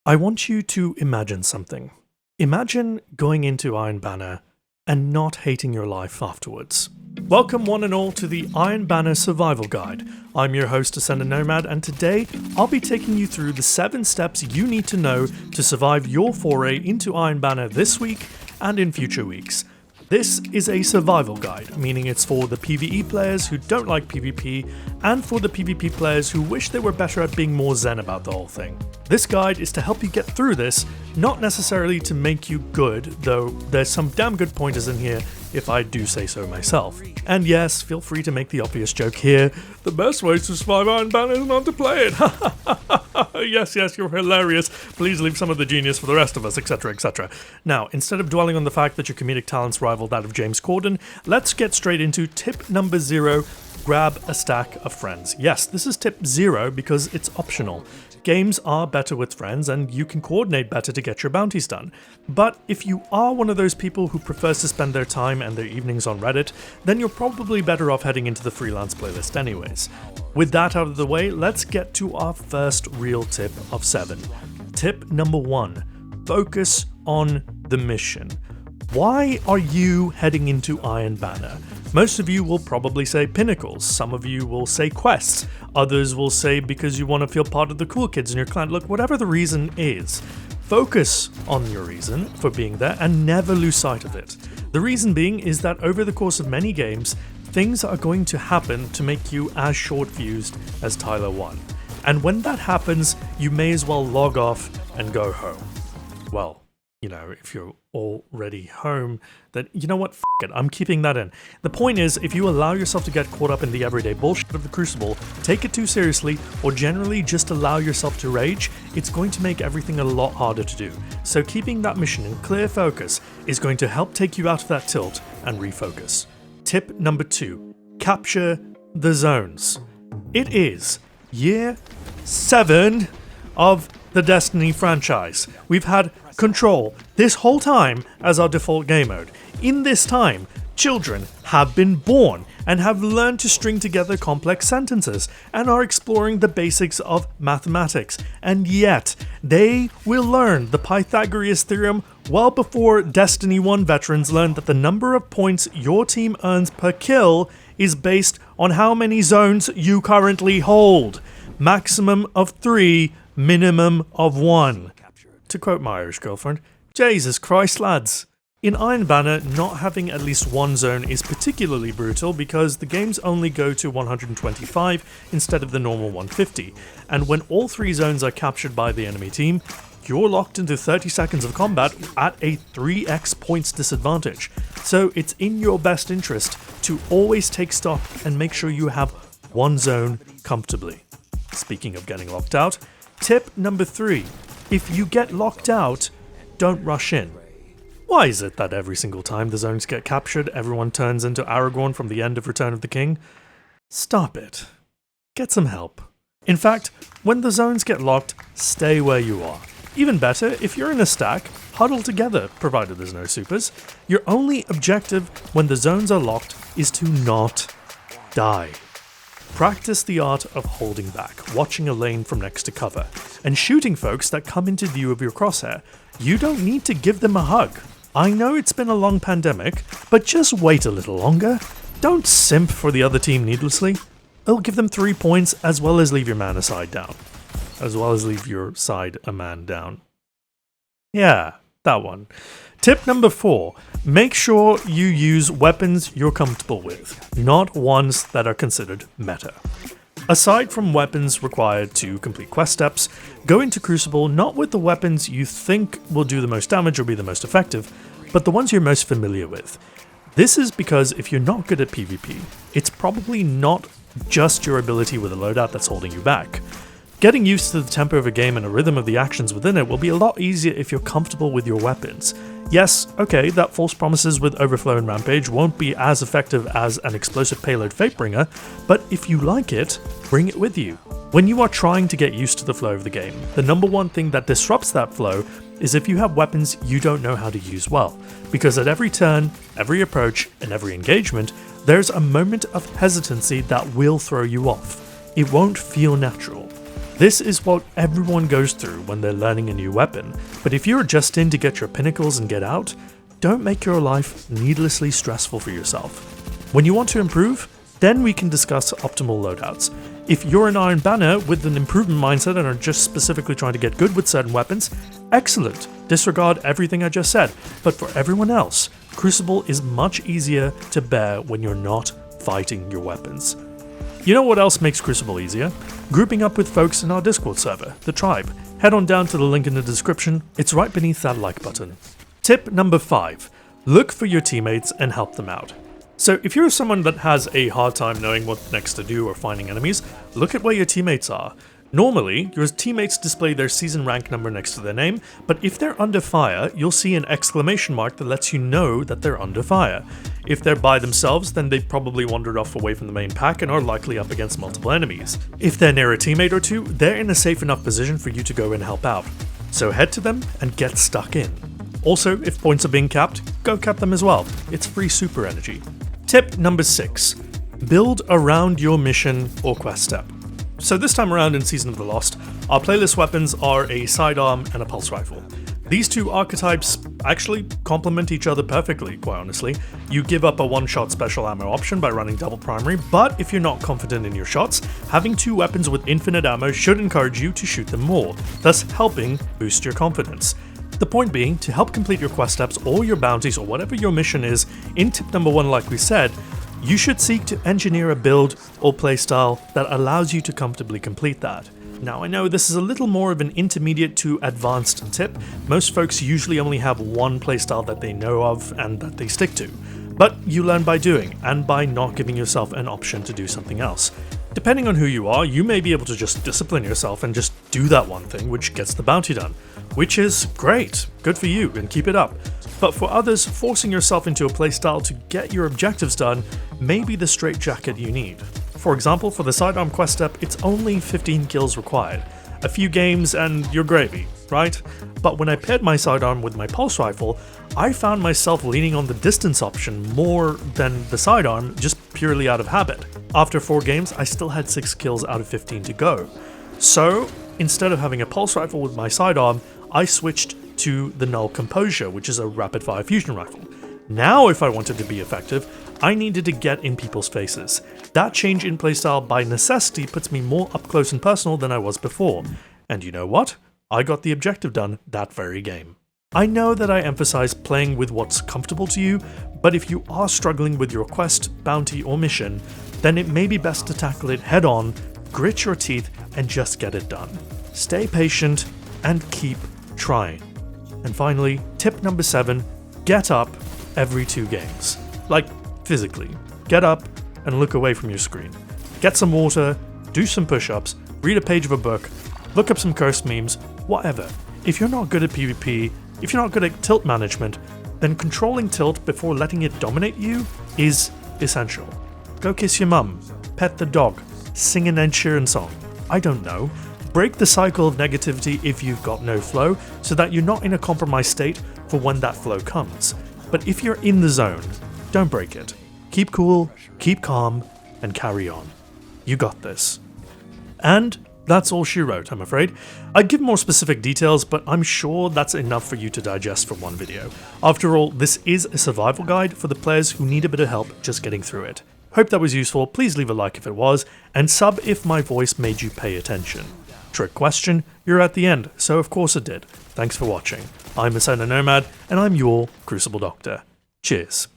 I want you to imagine something. Imagine going into Iron Banner and not hating your life afterwards. Welcome one and all to the Iron Banner Survival Guide. I'm your host Ascendant Nomad, and today I'll be taking you through the 7 steps you need to know to survive your foray into Iron Banner this week and in future weeks. This is a survival guide, meaning it's for the PvE players who don't like PvP, and for the PvP players who wish they were better at being more zen about the whole thing. This guide is to help you get through this, not necessarily to make you good, though there's some damn good pointers in here if I do say so myself. And yes, feel free to make the obvious joke here, the best way to survive Iron Banner is not to play it. Yes, you're hilarious. Please leave some of the genius for the rest of us, etc, etc. Now, instead of dwelling on the fact that your comedic talents rival that of James Corden, let's get straight into tip number 0, grab a stack of friends. Yes, this is tip 0 because it's optional. Games are better with friends and you can coordinate better to get your bounties done. But if you are one of those people who prefers to spend their time and their evenings on Reddit, then you're probably better off heading into the freelance playlist anyways. With that out of the way, let's get to our first real tip of 7. Tip number 1, focus on the mission. Why are you heading into Iron Banner? Most of you will probably say pinnacles, some of you will say quests, others will say because you want to feel part of the cool kids in your clan. Look, whatever the reason is, focus on your reason for being there and never lose sight of it. The reason being is that over the course of many games, things are going to happen to make you as short-fused as Tyler 1. And when that happens, you may as well log off and go home. Well, you know, if you're already home, then you know what, f it, I'm keeping that in. The point is, if you allow yourself to get caught up in the everyday bullshit of the Crucible, take it too seriously, or generally just allow yourself to rage, it's going to make everything a lot harder to do. So keeping that mission in clear focus is going to help take you out of that tilt and refocus. Tip number 2, capture the zones. It is year 7 of the Destiny franchise. We've had Control this whole time as our default game mode. In this time, children have been born and have learned to string together complex sentences and are exploring the basics of mathematics. And yet, they will learn the Pythagorean theorem well before Destiny 1 veterans learned that the number of points your team earns per kill is based on how many zones you currently hold. Maximum of 3, minimum of 1. To quote my Irish girlfriend, Jesus Christ lads. In Iron Banner, not having at least one zone is particularly brutal because the games only go to 125 instead of the normal 150, and when all 3 zones are captured by the enemy team, you're locked into 30 seconds of combat at a 3x points disadvantage. So it's in your best interest to always take stock and make sure you have one zone comfortably. Speaking of getting locked out, tip number 3. If you get locked out, don't rush in. Why is it that every single time the zones get captured, everyone turns into Aragorn from the end of Return of the King? Stop it. Get some help. In fact, when the zones get locked, stay where you are. Even better, if you're in a stack, huddle together, provided there's no supers. Your only objective when the zones are locked is to not die. Practice the art of holding back, watching a lane from next to cover, and shooting folks that come into view of your crosshair. You don't need to give them a hug. I know it's been a long pandemic, but just wait a little longer. Don't simp for the other team needlessly. It'll give them 3 points as well as leave your man a side down. As well as leave your side a man down. Yeah, that one. Tip number 4, make sure you use weapons you're comfortable with, not ones that are considered meta. Aside from weapons required to complete quest steps, go into Crucible not with the weapons you think will do the most damage or be the most effective, but the ones you're most familiar with. This is because if you're not good at PvP, it's probably not just your ability with a loadout that's holding you back. Getting used to the tempo of a game and a rhythm of the actions within it will be a lot easier if you're comfortable with your weapons. Yes, okay, that false promises with Overflow and Rampage won't be as effective as an explosive payload Fatebringer, but if you like it, bring it with you. When you are trying to get used to the flow of the game, the number one thing that disrupts that flow is if you have weapons you don't know how to use well, because at every turn, every approach, and every engagement, there's a moment of hesitancy that will throw you off. It won't feel natural. This is what everyone goes through when they're learning a new weapon, but if you're just in to get your pinnacles and get out, don't make your life needlessly stressful for yourself. When you want to improve, then we can discuss optimal loadouts. If you're an Iron Banner with an improvement mindset and are just specifically trying to get good with certain weapons, excellent, disregard everything I just said. But for everyone else, Crucible is much easier to bear when you're not fighting your weapons. You know what else makes Crucible easier? Grouping up with folks in our Discord server, the Tribe. Head on down to the link in the description, it's right beneath that like button. Tip number 5, look for your teammates and help them out. So if you're someone that has a hard time knowing what next to do or finding enemies, look at where your teammates are. Normally, your teammates display their season rank number next to their name, but if they're under fire, you'll see an exclamation mark that lets you know that they're under fire. If they're by themselves, then they've probably wandered off away from the main pack and are likely up against multiple enemies. If they're near a teammate or two, they're in a safe enough position for you to go and help out. So head to them and get stuck in. Also, if points are being capped, go cap them as well. It's free super energy. Tip number 6. Build around your mission or quest step. So this time around in Season of the Lost, our playlist weapons are a sidearm and a pulse rifle. These two archetypes actually complement each other perfectly, quite honestly. You give up a one-shot special ammo option by running double primary, but if you're not confident in your shots, having two weapons with infinite ammo should encourage you to shoot them more, thus helping boost your confidence. The point being, to help complete your quest steps or your bounties or whatever your mission is, in tip number 1 like we said, you should seek to engineer a build or playstyle that allows you to comfortably complete that. Now I know this is a little more of an intermediate to advanced tip. Most folks usually only have one playstyle that they know of and that they stick to. But you learn by doing, and by not giving yourself an option to do something else. Depending on who you are, you may be able to just discipline yourself and just do that one thing which gets the bounty done. Which is great, good for you, and keep it up. But for others, forcing yourself into a playstyle to get your objectives done may be the straitjacket you need. For example, for the sidearm quest step, it's only 15 kills required. A few games and you're gravy, right? But when I paired my sidearm with my pulse rifle, I found myself leaning on the distance option more than the sidearm, just purely out of habit. After 4 games, I still had 6 kills out of 15 to go. So, instead of having a pulse rifle with my sidearm, I switched to the Null Composure, which is a rapid-fire fusion rifle. Now, if I wanted to be effective, I needed to get in people's faces. That change in playstyle by necessity puts me more up close and personal than I was before. And you know what? I got the objective done that very game. I know that I emphasize playing with what's comfortable to you, but if you are struggling with your quest, bounty, or mission, then it may be best to tackle it head on, grit your teeth, and just get it done. Stay patient and keep trying. And finally, tip number 7, get up every 2 games. Like, physically. Get up and look away from your screen. Get some water, do some push-ups, read a page of a book, look up some cursed memes, whatever. If you're not good at PvP, if you're not good at tilt management, then controlling tilt before letting it dominate you is essential. Go kiss your mum, pet the dog, sing an Ed Sheeran song. I don't know. Break the cycle of negativity if you've got no flow, so that you're not in a compromised state for when that flow comes. But if you're in the zone, don't break it. Keep cool, keep calm, and carry on. You got this. And that's all she wrote, I'm afraid. I'd give more specific details, but I'm sure that's enough for you to digest from one video. After all, this is a survival guide for the players who need a bit of help just getting through it. Hope that was useful, please leave a like if it was, and sub if my voice made you pay attention. Trick question, you're at the end, so of course it did. Thanks for watching. I'm Ascendant Nomad, and I'm your Crucible Doctor. Cheers.